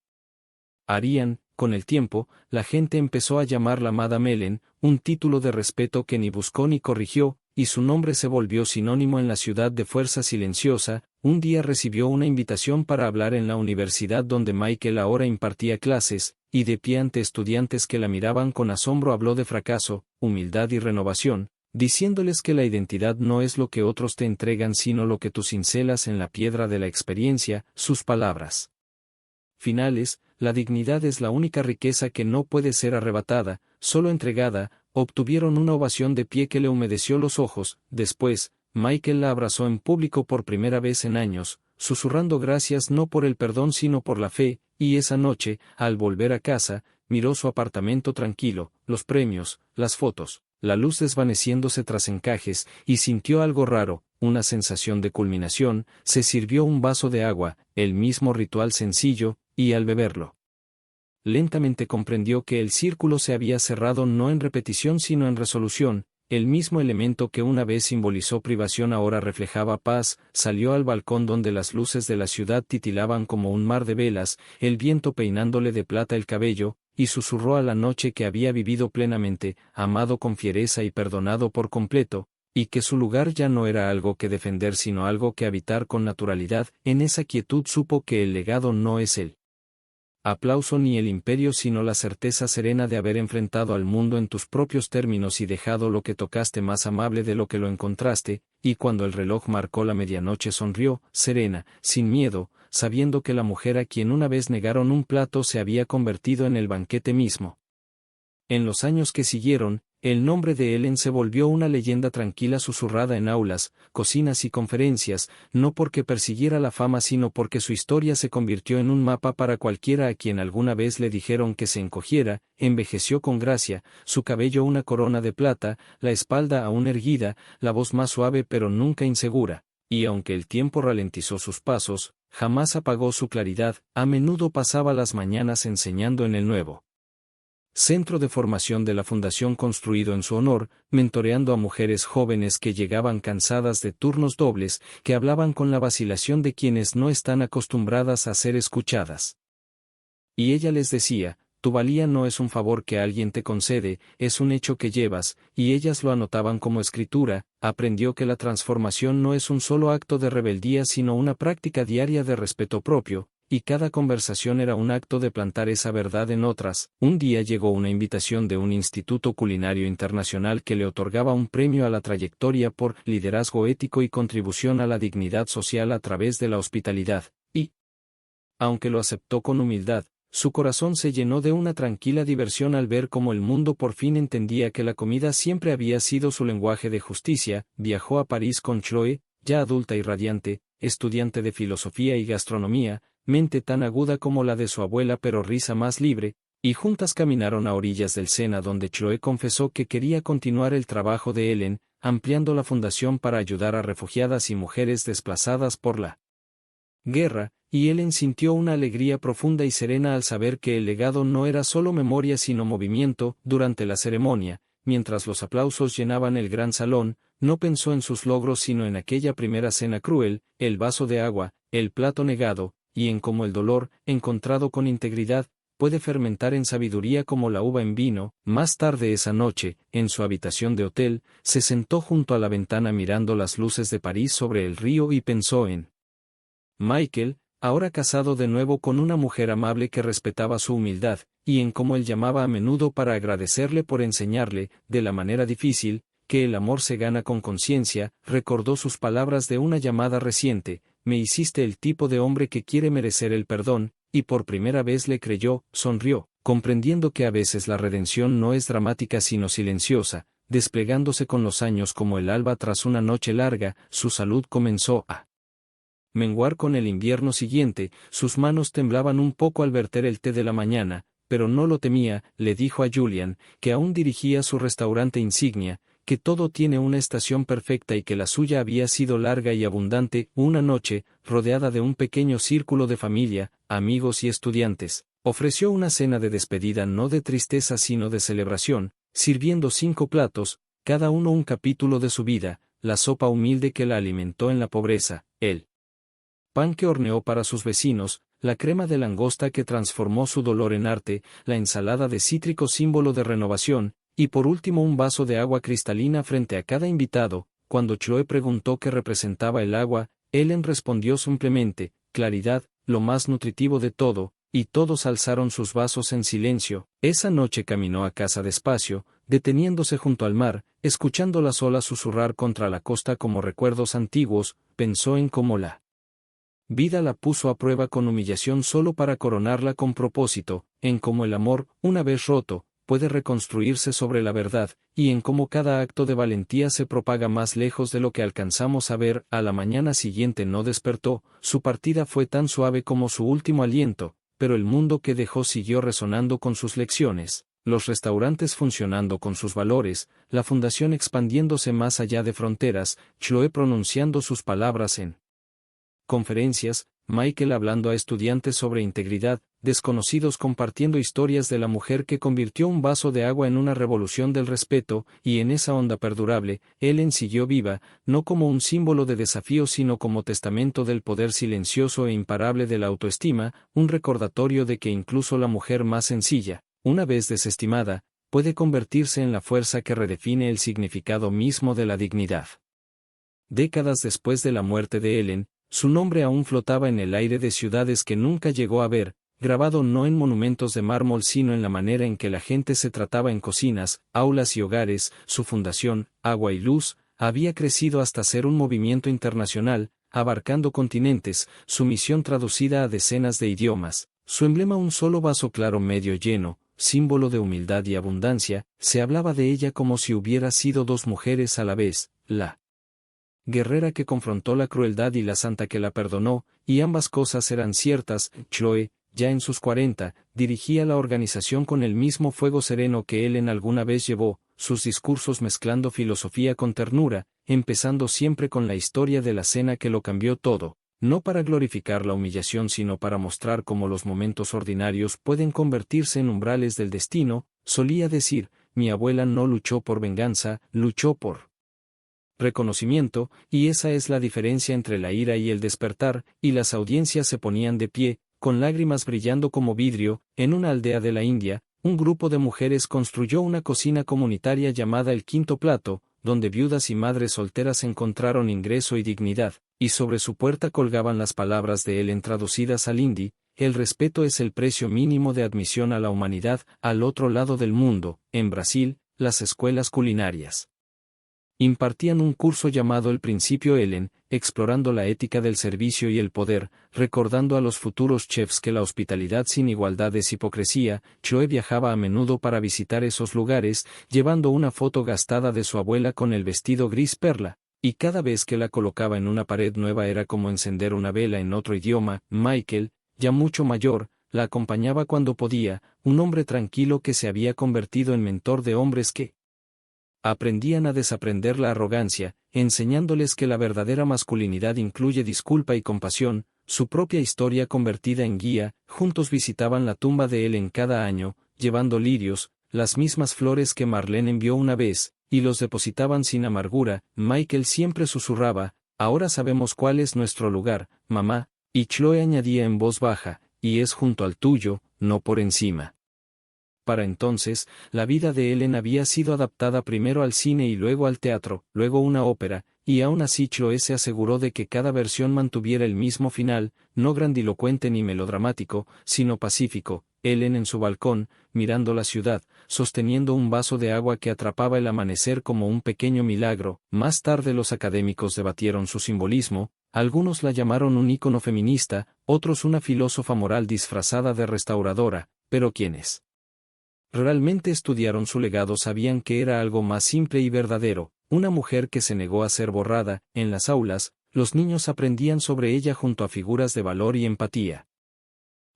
[SPEAKER 1] harían. Con el tiempo, la gente empezó a llamarla Madame Ellen, un título de respeto que ni buscó ni corrigió, y su nombre se volvió sinónimo en la ciudad de fuerza silenciosa. Un día recibió una invitación para hablar en la universidad donde Michael ahora impartía clases, y de pie ante estudiantes que la miraban con asombro habló de fracaso, humildad y renovación, diciéndoles que la identidad no es lo que otros te entregan sino lo que tú cincelas en la piedra de la experiencia. Sus palabras finales, la dignidad es la única riqueza que no puede ser arrebatada, solo entregada, obtuvieron una ovación de pie que le humedeció los ojos. Después, Michael la abrazó en público por primera vez en años, susurrando gracias no por el perdón sino por la fe, y esa noche, al volver a casa, miró su apartamento tranquilo, los premios, las fotos, la luz desvaneciéndose tras encajes, y sintió algo raro, una sensación de culminación. Se sirvió un vaso de agua, el mismo ritual sencillo, y al beberlo, lentamente comprendió que el círculo se había cerrado no en repetición sino en resolución. El mismo elemento que una vez simbolizó privación ahora reflejaba paz. Salió al balcón donde las luces de la ciudad titilaban como un mar de velas, el viento peinándole de plata el cabello, y susurró a la noche que había vivido plenamente, amado con fiereza y perdonado por completo, y que su lugar ya no era algo que defender sino algo que habitar con naturalidad. En esa quietud supo que el legado no es el aplauso ni el imperio sino la certeza serena de haber enfrentado al mundo en tus propios términos y dejado lo que tocaste más amable de lo que lo encontraste. Y cuando el reloj marcó la medianoche sonrió, serena, sin miedo, sabiendo que la mujer a quien una vez negaron un plato se había convertido en el banquete mismo. En los años que siguieron, el nombre de Ellen se volvió una leyenda tranquila susurrada en aulas, cocinas y conferencias, no porque persiguiera la fama sino porque su historia se convirtió en un mapa para cualquiera a quien alguna vez le dijeron que se encogiera. Envejeció con gracia, su cabello una corona de plata, la espalda aún erguida, la voz más suave pero nunca insegura, y aunque el tiempo ralentizó sus pasos, jamás apagó su claridad. A menudo pasaba las mañanas enseñando en el nuevo centro de formación de la fundación construido en su honor, mentoreando a mujeres jóvenes que llegaban cansadas de turnos dobles, que hablaban con la vacilación de quienes no están acostumbradas a ser escuchadas. Y ella les decía, tu valía no es un favor que alguien te concede, es un hecho que llevas, y ellas lo anotaban como escritura. Aprendió que la transformación no es un solo acto de rebeldía sino una práctica diaria de respeto propio, y cada conversación era un acto de plantar esa verdad en otras. Un día llegó una invitación de un instituto culinario internacional que le otorgaba un premio a la trayectoria por liderazgo ético y contribución a la dignidad social a través de la hospitalidad, y, aunque lo aceptó con humildad, su corazón se llenó de una tranquila diversión al ver cómo el mundo por fin entendía que la comida siempre había sido su lenguaje de justicia. Viajó a París con Chloe, ya adulta y radiante, estudiante de filosofía y gastronomía, mente tan aguda como la de su abuela pero risa más libre, y juntas caminaron a orillas del Sena donde Chloe confesó que quería continuar el trabajo de Ellen, ampliando la fundación para ayudar a refugiadas y mujeres desplazadas por la guerra, y Ellen sintió una alegría profunda y serena al saber que el legado no era solo memoria sino movimiento. Durante la ceremonia, mientras los aplausos llenaban el gran salón, no pensó en sus logros sino en aquella primera cena cruel, el vaso de agua, el plato negado, y en cómo el dolor, encontrado con integridad, puede fermentar en sabiduría como la uva en vino. Más tarde esa noche, en su habitación de hotel, se sentó junto a la ventana mirando las luces de París sobre el río y pensó en Michael, ahora casado de nuevo con una mujer amable que respetaba su humildad, y en cómo él llamaba a menudo para agradecerle por enseñarle, de la manera difícil, que el amor se gana con conciencia. Recordó sus palabras de una llamada reciente: me hiciste el tipo de hombre que quiere merecer el perdón, y por primera vez le creyó, sonrió, comprendiendo que a veces la redención no es dramática sino silenciosa, desplegándose con los años como el alba tras una noche larga. Su salud comenzó a menguar con el invierno siguiente, sus manos temblaban un poco al verter el té de la mañana, pero no lo temía. Le dijo a Julian, que aún dirigía su restaurante insignia, que todo tiene una estación perfecta y que la suya había sido larga y abundante. Una noche, rodeada de un pequeño círculo de familia, amigos y estudiantes, ofreció una cena de despedida no de tristeza sino de celebración, sirviendo 5 platos, cada uno un capítulo de su vida, la sopa humilde que la alimentó en la pobreza, el pan que horneó para sus vecinos, la crema de langosta que transformó su dolor en arte, la ensalada de cítrico símbolo de renovación, y por último un vaso de agua cristalina frente a cada invitado. Cuando Chloe preguntó qué representaba el agua, Ellen respondió simplemente: claridad, lo más nutritivo de todo, y todos alzaron sus vasos en silencio. Esa noche caminó a casa despacio, deteniéndose junto al mar, escuchando las olas susurrar contra la costa como recuerdos antiguos. Pensó en cómo la vida la puso a prueba con humillación solo para coronarla con propósito, en cómo el amor, una vez roto, puede reconstruirse sobre la verdad, y en cómo cada acto de valentía se propaga más lejos de lo que alcanzamos a ver. A la mañana siguiente no despertó, su partida fue tan suave como su último aliento, pero el mundo que dejó siguió resonando con sus lecciones, los restaurantes funcionando con sus valores, la fundación expandiéndose más allá de fronteras, Chloe pronunciando sus palabras en conferencias, Michael hablando a estudiantes sobre integridad, desconocidos compartiendo historias de la mujer que convirtió un vaso de agua en una revolución del respeto. Y en esa onda perdurable, Ellen siguió viva, no como un símbolo de desafío sino como testamento del poder silencioso e imparable de la autoestima, un recordatorio de que incluso la mujer más sencilla, una vez desestimada, puede convertirse en la fuerza que redefine el significado mismo de la dignidad. Décadas después de la muerte de Ellen, su nombre aún flotaba en el aire de ciudades que nunca llegó a ver, grabado no en monumentos de mármol sino en la manera en que la gente se trataba en cocinas, aulas y hogares. Su fundación, Agua y Luz, había crecido hasta ser un movimiento internacional, abarcando continentes, su misión traducida a decenas de idiomas, su emblema un solo vaso claro medio lleno, símbolo de humildad y abundancia. Se hablaba de ella como si hubiera sido 2 mujeres a la vez, la guerrera que confrontó la crueldad y la santa que la perdonó, y ambas cosas eran ciertas. Chloe, ya en sus 40, dirigía la organización con el mismo fuego sereno que Ellen alguna vez llevó, sus discursos mezclando filosofía con ternura, empezando siempre con la historia de la cena que lo cambió todo, no para glorificar la humillación sino para mostrar cómo los momentos ordinarios pueden convertirse en umbrales del destino. Solía decir: mi abuela no luchó por venganza, luchó por reconocimiento, y esa es la diferencia entre la ira y el despertar. Y las audiencias se ponían de pie, con lágrimas brillando como vidrio. En una aldea de la India, un grupo de mujeres construyó una cocina comunitaria llamada El Quinto Plato, donde viudas y madres solteras encontraron ingreso y dignidad, y sobre su puerta colgaban las palabras de Ellen traducidas al hindi: el respeto es el precio mínimo de admisión a la humanidad. Al otro lado del mundo, en Brasil, las escuelas culinarias impartían un curso llamado El Principio Ellen, explorando la ética del servicio y el poder, recordando a los futuros chefs que la hospitalidad sin igualdad es hipocresía. Chloe viajaba a menudo para visitar esos lugares, llevando una foto gastada de su abuela con el vestido gris perla, y cada vez que la colocaba en una pared nueva era como encender una vela en otro idioma. Michael, ya mucho mayor, la acompañaba cuando podía, un hombre tranquilo que se había convertido en mentor de hombres que aprendían a desaprender la arrogancia, enseñándoles que la verdadera masculinidad incluye disculpa y compasión. Su propia historia convertida en guía. Juntos visitaban la tumba de Ellen cada año, llevando lirios, las mismas flores que Marlene envió una vez, y los depositaban sin amargura. Michael siempre susurraba, ahora sabemos cuál es nuestro lugar, mamá, y Chloe añadía en voz baja, y es junto al tuyo, no por encima. Para entonces, la vida de Ellen había sido adaptada primero al cine y luego al teatro, luego una ópera, y aún así Chloe se aseguró de que cada versión mantuviera el mismo final, no grandilocuente ni melodramático, sino pacífico. Ellen en su balcón, mirando la ciudad, sosteniendo un vaso de agua que atrapaba el amanecer como un pequeño milagro. Más tarde los académicos debatieron su simbolismo, algunos la llamaron un ícono feminista, otros una filósofa moral disfrazada de restauradora, pero quienes realmente estudiaron su legado sabían que era algo más simple y verdadero, una mujer que se negó a ser borrada. En las aulas, los niños aprendían sobre ella junto a figuras de valor y empatía.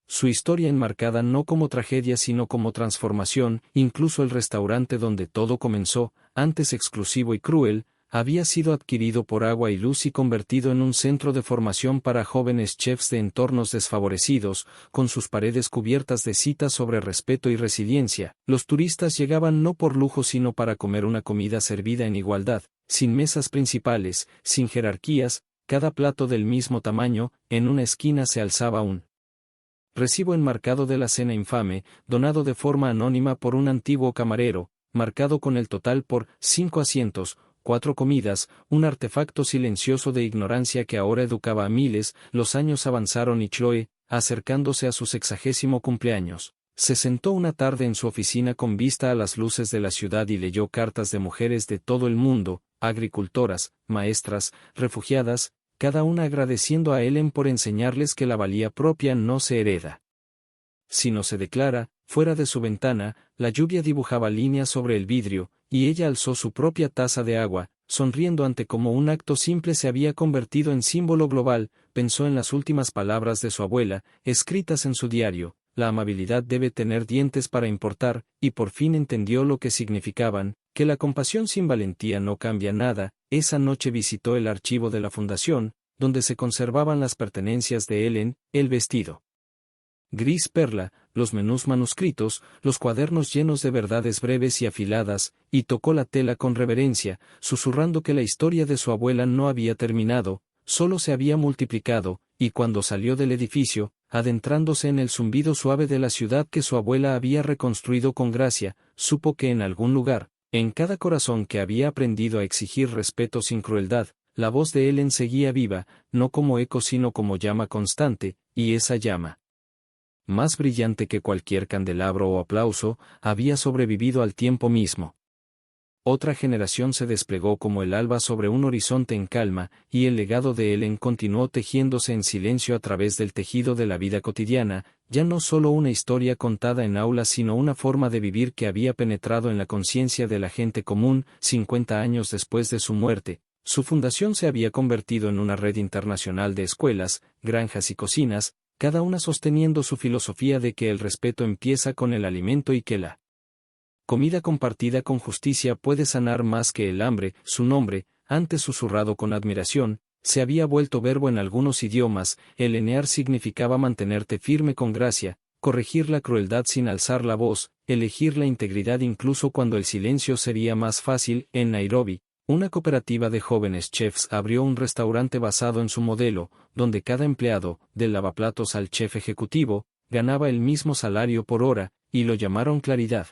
[SPEAKER 1] Su historia enmarcada no como tragedia sino como transformación, incluso el restaurante donde todo comenzó, antes exclusivo y cruel, había sido adquirido por Agua y Luz y convertido en un centro de formación para jóvenes chefs de entornos desfavorecidos, con sus paredes cubiertas de citas sobre respeto y resiliencia. Los turistas llegaban no por lujo sino para comer una comida servida en igualdad, sin mesas principales, sin jerarquías, cada plato del mismo tamaño. En una esquina se alzaba un recibo enmarcado de la cena infame, donado de forma anónima por un antiguo camarero, marcado con el total por 5 asientos, 4 comidas, un artefacto silencioso de ignorancia que ahora educaba a miles. Los años avanzaron y Chloe, acercándose a su 60º cumpleaños, se sentó una tarde en su oficina con vista a las luces de la ciudad y leyó cartas de mujeres de todo el mundo, agricultoras, maestras, refugiadas, cada una agradeciendo a Ellen por enseñarles que la valía propia no se hereda, sino se declara. Fuera de su ventana, la lluvia dibujaba líneas sobre el vidrio, y ella alzó su propia taza de agua, sonriendo ante cómo un acto simple se había convertido en símbolo global. Pensó en las últimas palabras de su abuela, escritas en su diario, la amabilidad debe tener dientes para importar, y por fin entendió lo que significaban, que la compasión sin valentía no cambia nada. Esa noche visitó el archivo de la fundación, donde se conservaban las pertenencias de Ellen, el vestido gris perla, los menús manuscritos, los cuadernos llenos de verdades breves y afiladas, y tocó la tela con reverencia, susurrando que la historia de su abuela no había terminado, solo se había multiplicado. Y cuando salió del edificio, adentrándose en el zumbido suave de la ciudad que su abuela había reconstruido con gracia, supo que en algún lugar, en cada corazón que había aprendido a exigir respeto sin crueldad, la voz de Ellen seguía viva, no como eco sino como llama constante, y esa llama, más brillante que cualquier candelabro o aplauso, había sobrevivido al tiempo mismo. Otra generación se desplegó como el alba sobre un horizonte en calma, y el legado de Ellen continuó tejiéndose en silencio a través del tejido de la vida cotidiana, ya no solo una historia contada en aulas sino una forma de vivir que había penetrado en la conciencia de la gente común. 50 años después de su muerte, su fundación se había convertido en una red internacional de escuelas, granjas y cocinas, cada una sosteniendo su filosofía de que el respeto empieza con el alimento y que la comida compartida con justicia puede sanar más que el hambre. Su nombre, antes susurrado con admiración, se había vuelto verbo en algunos idiomas. Elenear significaba mantenerte firme con gracia, corregir la crueldad sin alzar la voz, elegir la integridad incluso cuando el silencio sería más fácil. En Nairobi, una cooperativa de jóvenes chefs abrió un restaurante basado en su modelo, donde cada empleado, del lavaplatos al chef ejecutivo, ganaba el mismo salario por hora, y lo llamaron claridad,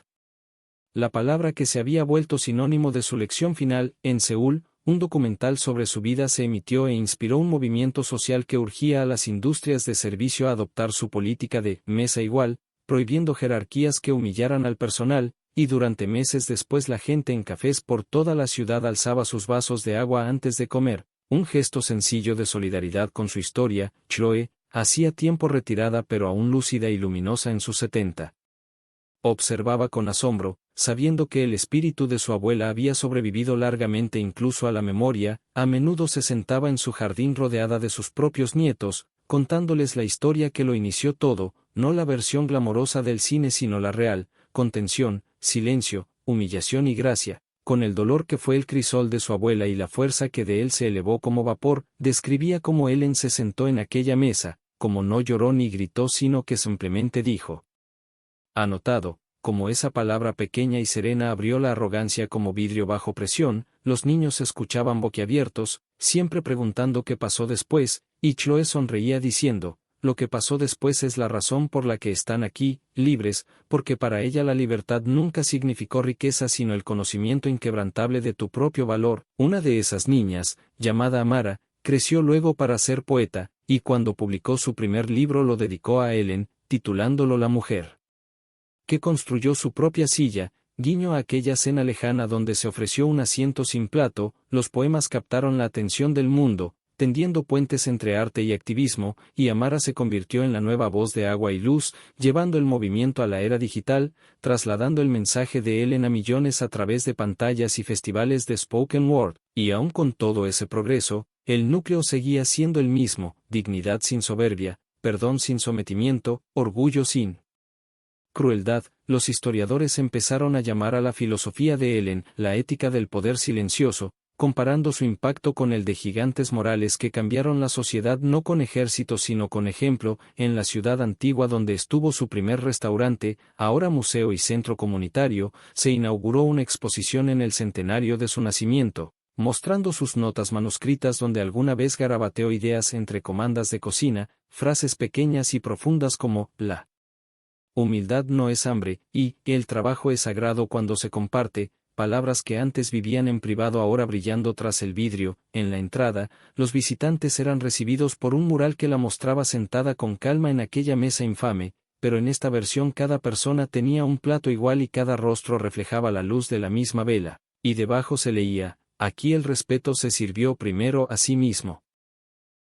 [SPEAKER 1] la palabra que se había vuelto sinónimo de su lección final. En Seúl, un documental sobre su vida se emitió e inspiró un movimiento social que urgía a las industrias de servicio a adoptar su política de mesa igual, prohibiendo jerarquías que humillaran al personal, y durante meses después la gente en cafés por toda la ciudad alzaba sus vasos de agua antes de comer, un gesto sencillo de solidaridad con su historia. Chloe, hacía tiempo retirada pero aún lúcida y luminosa en sus 70, observaba con asombro, sabiendo que el espíritu de su abuela había sobrevivido largamente incluso a la memoria. A menudo se sentaba en su jardín rodeada de sus propios nietos, contándoles la historia que lo inició todo, no la versión glamorosa del cine sino la real, con tensión, silencio, humillación y gracia, con el dolor que fue el crisol de su abuela y la fuerza que de él se elevó como vapor. Describía cómo Ellen se sentó en aquella mesa, como no lloró ni gritó sino que simplemente dijo: anotado, como esa palabra pequeña y serena abrió la arrogancia como vidrio bajo presión, los niños escuchaban boquiabiertos, siempre preguntando qué pasó después, y Chloe sonreía diciendo, lo que pasó después es la razón por la que están aquí, libres, porque para ella la libertad nunca significó riqueza sino el conocimiento inquebrantable de tu propio valor. Una de esas niñas, llamada Amara, creció luego para ser poeta, y cuando publicó su primer libro lo dedicó a Ellen, titulándolo La mujer que construyó su propia silla, guiño a aquella cena lejana donde se ofreció un asiento sin plato. Los poemas captaron la atención del mundo, tendiendo puentes entre arte y activismo, y Amara se convirtió en la nueva voz de Agua y Luz, llevando el movimiento a la era digital, trasladando el mensaje de Ellen a millones a través de pantallas y festivales de spoken word, y aun con todo ese progreso, el núcleo seguía siendo el mismo: dignidad sin soberbia, perdón sin sometimiento, orgullo sin crueldad. Los historiadores empezaron a llamar a la filosofía de Ellen la ética del poder silencioso, comparando su impacto con el de gigantes morales que cambiaron la sociedad no con ejércitos sino con ejemplo. En la ciudad antigua donde estuvo su primer restaurante, ahora museo y centro comunitario, se inauguró una exposición en el centenario de su nacimiento, mostrando sus notas manuscritas donde alguna vez garabateó ideas entre comandas de cocina, frases pequeñas y profundas como la humildad no es hambre, y el trabajo es sagrado cuando se comparte, palabras que antes vivían en privado ahora brillando tras el vidrio. En la entrada, los visitantes eran recibidos por un mural que la mostraba sentada con calma en aquella mesa infame, pero en esta versión cada persona tenía un plato igual y cada rostro reflejaba la luz de la misma vela, y debajo se leía, aquí el respeto se sirvió primero a sí mismo.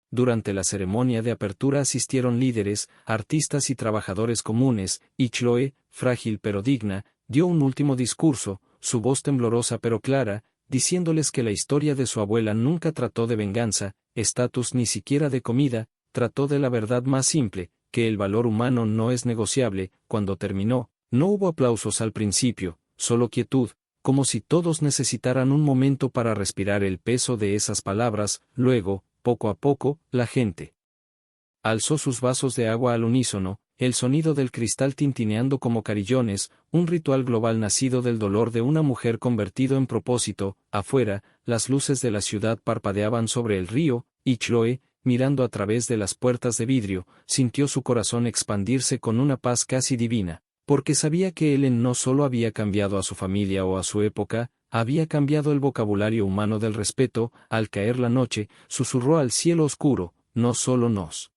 [SPEAKER 1] Durante la ceremonia de apertura asistieron líderes, artistas y trabajadores comunes, y Chloe, frágil pero digna, dio un último discurso, su voz temblorosa pero clara, diciéndoles que la historia de su abuela nunca trató de venganza, estatus ni siquiera de comida, trató de la verdad más simple, que el valor humano no es negociable. Cuando terminó, no hubo aplausos al principio, solo quietud, como si todos necesitaran un momento para respirar el peso de esas palabras. Luego, poco a poco, la gente alzó sus vasos de agua al unísono, el sonido del cristal tintineando como carillones, un ritual global nacido del dolor de una mujer convertido en propósito. Afuera, las luces de la ciudad parpadeaban sobre el río, y Chloe, mirando a través de las puertas de vidrio, sintió su corazón expandirse con una paz casi divina, porque sabía que Ellen no solo había cambiado a su familia o a su época, había cambiado el vocabulario humano del respeto. Al caer la noche, susurró al cielo oscuro, no solo nos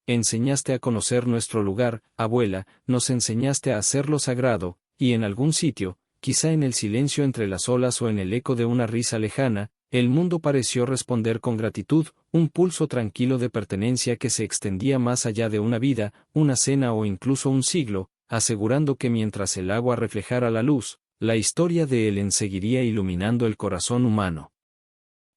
[SPEAKER 1] enseñaste a conocer nuestro lugar, abuela, nos enseñaste a hacerlo sagrado, y en algún sitio, quizá en el silencio entre las olas o en el eco de una risa lejana, el mundo pareció responder con gratitud, un pulso tranquilo de pertenencia que se extendía más allá de una vida, una cena o incluso un siglo, asegurando que mientras el agua reflejara la luz, la historia de Ellen seguiría iluminando el corazón humano.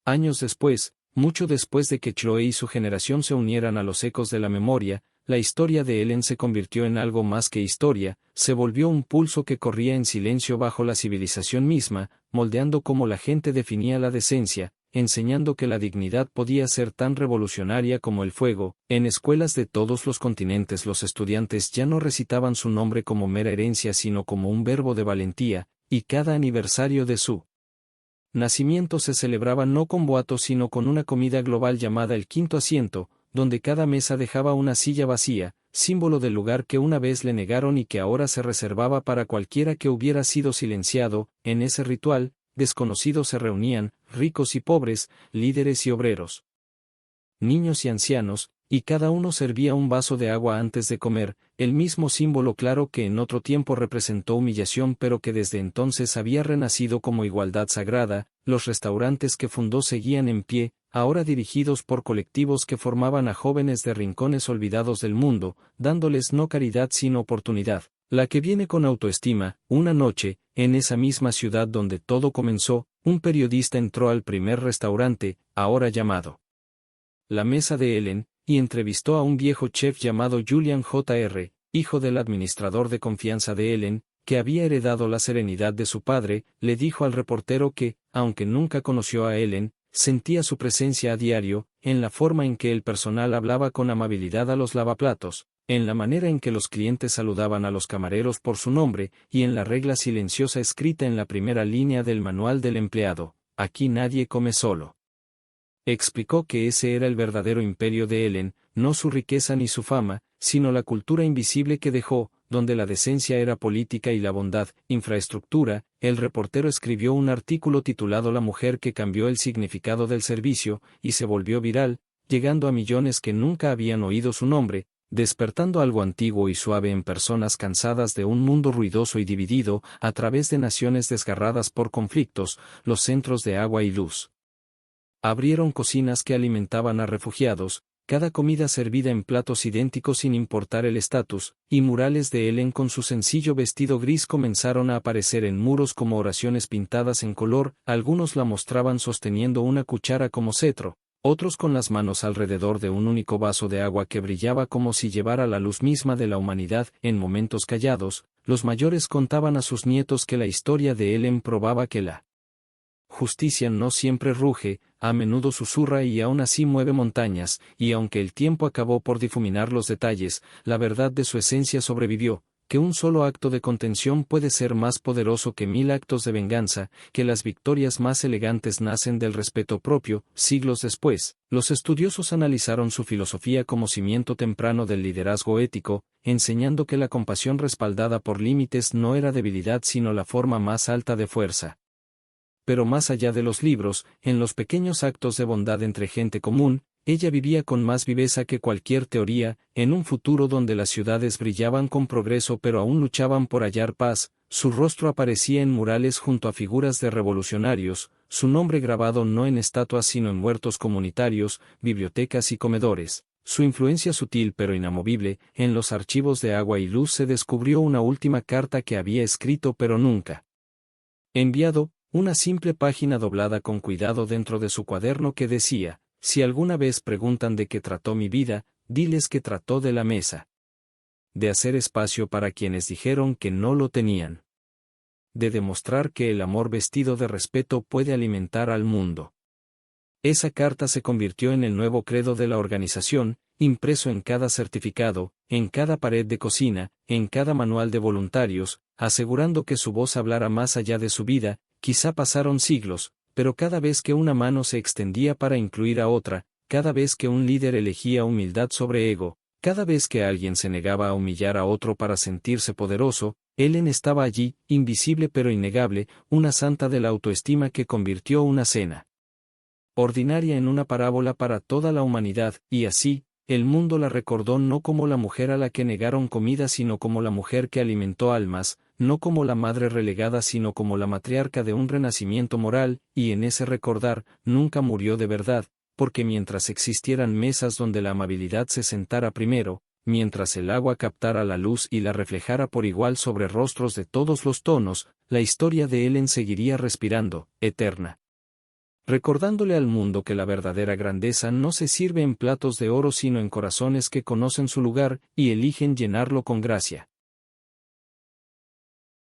[SPEAKER 1] Años después, mucho después de que Chloe y su generación se unieran a los ecos de la memoria, la historia de Ellen se convirtió en algo más que historia, se volvió un pulso que corría en silencio bajo la civilización misma, moldeando cómo la gente definía la decencia, enseñando que la dignidad podía ser tan revolucionaria como el fuego. En escuelas de todos los continentes los estudiantes ya no recitaban su nombre como mera herencia sino como un verbo de valentía, y cada aniversario de su nacimiento se celebraba no con boatos sino con una comida global llamada el quinto asiento, donde cada mesa dejaba una silla vacía, símbolo del lugar que una vez le negaron y que ahora se reservaba para cualquiera que hubiera sido silenciado. En ese ritual, desconocidos se reunían, ricos y pobres, líderes y obreros, niños y ancianos, y cada uno servía un vaso de agua antes de comer, el mismo símbolo claro que en otro tiempo representó humillación pero que desde entonces había renacido como igualdad sagrada. Los restaurantes que fundó seguían en pie, ahora dirigidos por colectivos que formaban a jóvenes de rincones olvidados del mundo, dándoles no caridad sino oportunidad, la que viene con autoestima. Una noche, en esa misma ciudad donde todo comenzó, un periodista entró al primer restaurante, ahora llamado La Mesa de Ellen, y entrevistó a un viejo chef llamado Julian Jr., hijo del administrador de confianza de Ellen, que había heredado la serenidad de su padre. Le dijo al reportero que, aunque nunca conoció a Ellen, sentía su presencia a diario, en la forma en que el personal hablaba con amabilidad a los lavaplatos, En la manera en que los clientes saludaban a los camareros por su nombre, y en la regla silenciosa escrita en la primera línea del manual del empleado, aquí nadie come solo. Explicó que ese era el verdadero imperio de Ellen, no su riqueza ni su fama, sino la cultura invisible que dejó, donde la decencia era política y la bondad, infraestructura. El reportero escribió un artículo titulado La mujer que cambió el significado del servicio, y se volvió viral, llegando a millones que nunca habían oído su nombre, despertando algo antiguo y suave en personas cansadas de un mundo ruidoso y dividido, a través de naciones desgarradas por conflictos, los centros de agua y luz. Abrieron cocinas que alimentaban a refugiados, cada comida servida en platos idénticos sin importar el estatus, y murales de Ellen con su sencillo vestido gris comenzaron a aparecer en muros como oraciones pintadas en color. Algunos la mostraban sosteniendo una cuchara como cetro, otros con las manos alrededor de un único vaso de agua que brillaba como si llevara la luz misma de la humanidad. En momentos callados, los mayores contaban a sus nietos que la historia de Ellen probaba que la justicia no siempre ruge, a menudo susurra y aún así mueve montañas, y aunque el tiempo acabó por difuminar los detalles, la verdad de su esencia sobrevivió, que un solo acto de contención puede ser más poderoso que 1000 actos de venganza, que las victorias más elegantes nacen del respeto propio. Siglos después, los estudiosos analizaron su filosofía como cimiento temprano del liderazgo ético, enseñando que la compasión respaldada por límites no era debilidad sino la forma más alta de fuerza. Pero más allá de los libros, en los pequeños actos de bondad entre gente común, ella vivía con más viveza que cualquier teoría. En un futuro donde las ciudades brillaban con progreso pero aún luchaban por hallar paz, su rostro aparecía en murales junto a figuras de revolucionarios, su nombre grabado no en estatuas sino en huertos comunitarios, bibliotecas y comedores. Su influencia sutil pero inamovible. En los archivos de agua y luz se descubrió una última carta que había escrito pero nunca enviado, una simple página doblada con cuidado dentro de su cuaderno que decía: si alguna vez preguntan de qué trató mi vida, diles que trató de la mesa. De hacer espacio para quienes dijeron que no lo tenían. De demostrar que el amor vestido de respeto puede alimentar al mundo. Esa carta se convirtió en el nuevo credo de la organización, impreso en cada certificado, en cada pared de cocina, en cada manual de voluntarios, asegurando que su voz hablara más allá de su vida. Quizá pasaron siglos, pero cada vez que una mano se extendía para incluir a otra, cada vez que un líder elegía humildad sobre ego, cada vez que alguien se negaba a humillar a otro para sentirse poderoso, Ellen estaba allí, invisible pero innegable, una santa de la autoestima que convirtió una cena ordinaria en una parábola para toda la humanidad. Y así, el mundo la recordó no como la mujer a la que negaron comida sino como la mujer que alimentó almas, no como la madre relegada sino como la matriarca de un renacimiento moral. Y en ese recordar, nunca murió de verdad, porque mientras existieran mesas donde la amabilidad se sentara primero, mientras el agua captara la luz y la reflejara por igual sobre rostros de todos los tonos, la historia de Ellen seguiría respirando, eterna. Recordándole al mundo que la verdadera grandeza no se sirve en platos de oro sino en corazones que conocen su lugar y eligen llenarlo con gracia.